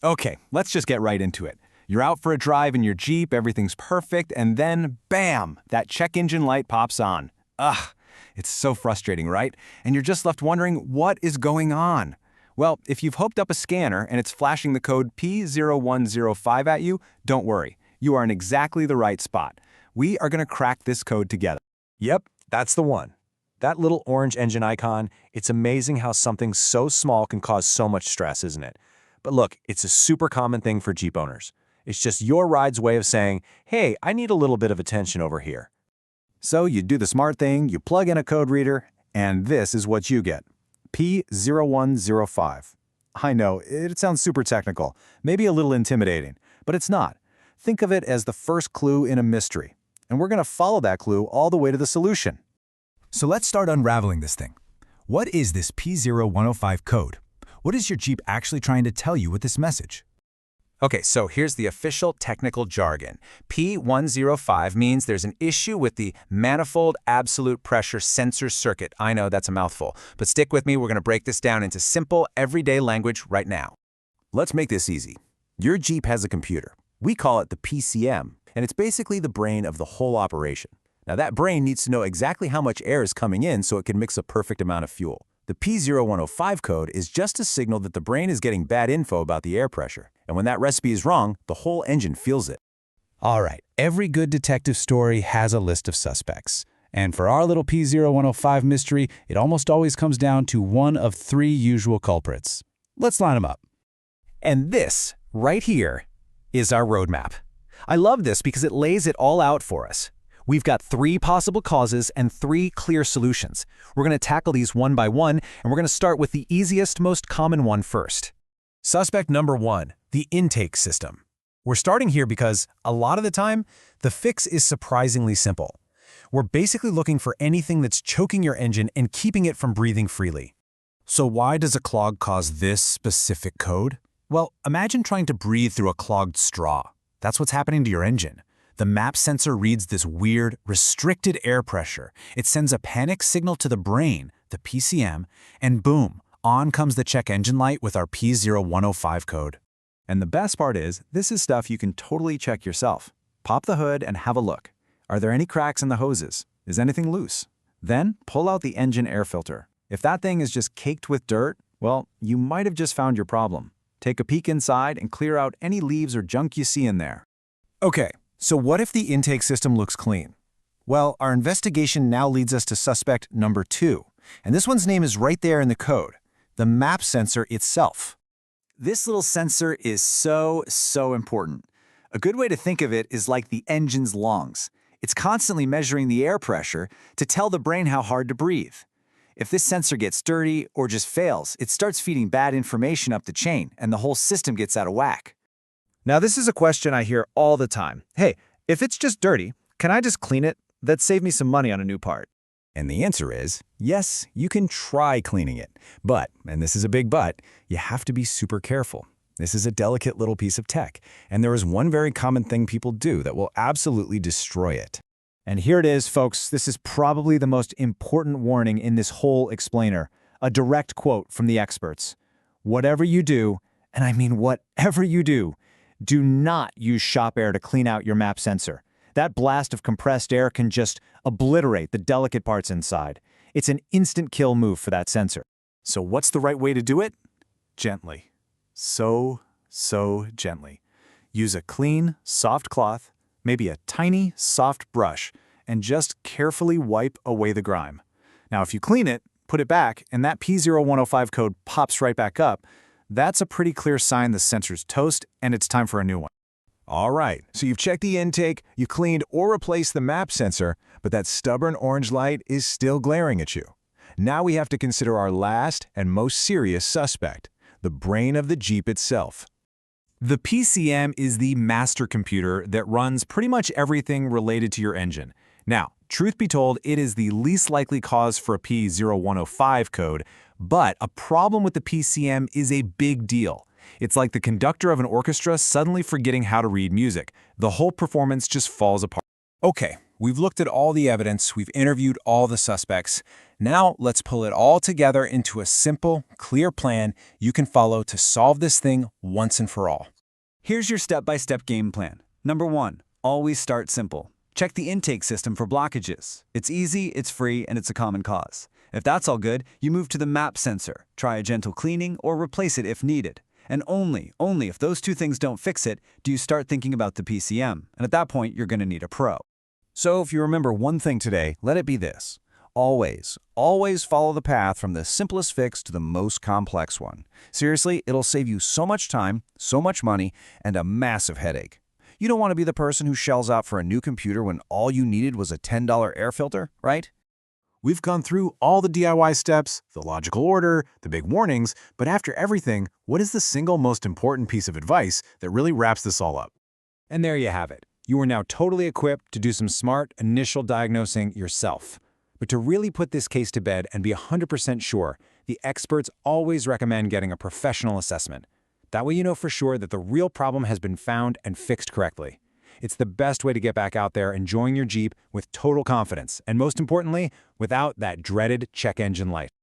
Okay, let's just get right into it. You're out for a drive in your Jeep, everything's perfect, and then, bam, that check engine light pops on. Ugh, it's so frustrating, right? And you're just left wondering, what is going on? Well, if you've hooked up a scanner and it's flashing the code P0105 at you, don't worry. You are in exactly the right spot. We are going to crack this code together. Yep, that's the one. That little orange engine icon, it's amazing how something so small can cause so much stress, isn't it? But look, it's a super common thing for Jeep owners. It's just your ride's way of saying, hey, I need a little bit of attention over here. So you do the smart thing, you plug in a code reader, and this is what you get. P0105. I know, it sounds super technical, maybe a little intimidating, but it's not. Think of it as the first clue in a mystery, and we're going to follow that clue all the way to the solution. So let's start unraveling this thing. What is this P0105 code? What is your Jeep actually trying to tell you with this message? Okay, so here's the official technical jargon. P105 means there's an issue with the manifold absolute pressure sensor circuit. I know that's a mouthful, but stick with me. We're going to break this down into simple, everyday language right now. Let's make this easy. Your Jeep has a computer. We call it the PCM, and it's basically the brain of the whole operation. Now, that brain needs to know exactly how much air is coming in so it can mix a perfect amount of fuel. The P0105 code is just a signal that the brain is getting bad info about the air pressure. And when that recipe is wrong, the whole engine feels it. All right, every good detective story has a list of suspects. And for our little P0105 mystery, it almost always comes down to one of three usual culprits. Let's line them up. And this, right here, is our roadmap. I love this because it lays it all out for us. We've got three possible causes and three clear solutions. We're going to tackle these one by one, and we're going to start with the easiest, most common one first. Suspect number one, the intake system. We're starting here because, a lot of the time, the fix is surprisingly simple. We're basically looking for anything that's choking your engine and keeping it from breathing freely. So why does a clog cause this specific code? Well, imagine trying to breathe through a clogged straw. That's what's happening to your engine. The map sensor reads this weird, restricted air pressure. It sends a panic signal to the brain, the PCM, and boom, on comes the check engine light with our P0105 code. And the best part is, this is stuff you can totally check yourself. Pop the hood and have a look. Are there any cracks in the hoses? Is anything loose? Then pull out the engine air filter. If that thing is just caked with dirt, well, you might have just found your problem. Take a peek inside and clear out any leaves or junk you see in there. Okay. So what if the intake system looks clean? Well, our investigation now leads us to suspect number two, and this one's name is right there in the code, the map sensor itself. This little sensor is so important. A good way to think of it is like the engine's lungs. It's constantly measuring the air pressure to tell the brain how hard to breathe. If this sensor gets dirty or just fails, it starts feeding bad information up the chain, and the whole system gets out of whack. Now, this is a question I hear all the time. Hey, if it's just dirty, can I just clean it? That'd save me some money on a new part. And the answer is, yes, you can try cleaning it. But, and this is a big but, you have to be super careful. This is a delicate little piece of tech, and there is one very common thing people do that will absolutely destroy it. And here it is, folks. This is probably the most important warning in this whole explainer. A direct quote from the experts. Whatever you do, and I mean whatever you do not use shop air to clean out your map sensor. That blast of compressed air can just obliterate the delicate parts inside. It's an instant kill move for that sensor. So what's the right way to do it? Gently. So gently. Use a clean, soft cloth, maybe a tiny, soft brush, and just carefully wipe away the grime. Now, if you clean it, put it back, and that P0105 code pops right back up, that's a pretty clear sign the sensor's toast and it's time for a new one. All right, so you've checked the intake, you cleaned or replaced the map sensor, but that stubborn orange light is still glaring at you. Now we have to consider our last and most serious suspect, the brain of the Jeep itself. The PCM is the master computer that runs pretty much everything related to your engine. Now, truth be told, it is the least likely cause for a P0105 code, but a problem with the PCM is a big deal. It's like the conductor of an orchestra suddenly forgetting how to read music. The whole performance just falls apart. Okay, We've looked at all the evidence, we've interviewed all the suspects. Now let's pull it all together into a simple, clear plan you can follow to solve this thing once and for all. Here's your step-by-step game plan. Number 1, always start simple. Check the intake system for blockages. It's easy, it's free, and it's a common cause. If that's all good, you move to the map sensor. Try a gentle cleaning or replace it if needed. And only if those two things don't fix it, do you start thinking about the PCM. And at that point, you're going to need a pro. So if you remember one thing today, let it be this. Always follow the path from the simplest fix to the most complex one. Seriously, it'll save you so much time, so much money, and a massive headache. You don't want to be the person who shells out for a new computer when all you needed was a $10 air filter, right? We've gone through all the DIY steps, the logical order, the big warnings, but after everything, what is the single most important piece of advice that really wraps this all up? And there you have it. You are now totally equipped to do some smart initial diagnosing yourself. But to really put this case to bed and be 100% sure, the experts always recommend getting a professional assessment. That way you know for sure that the real problem has been found and fixed correctly. It's the best way to get back out there enjoying your Jeep with total confidence, and most importantly, without that dreaded check engine light.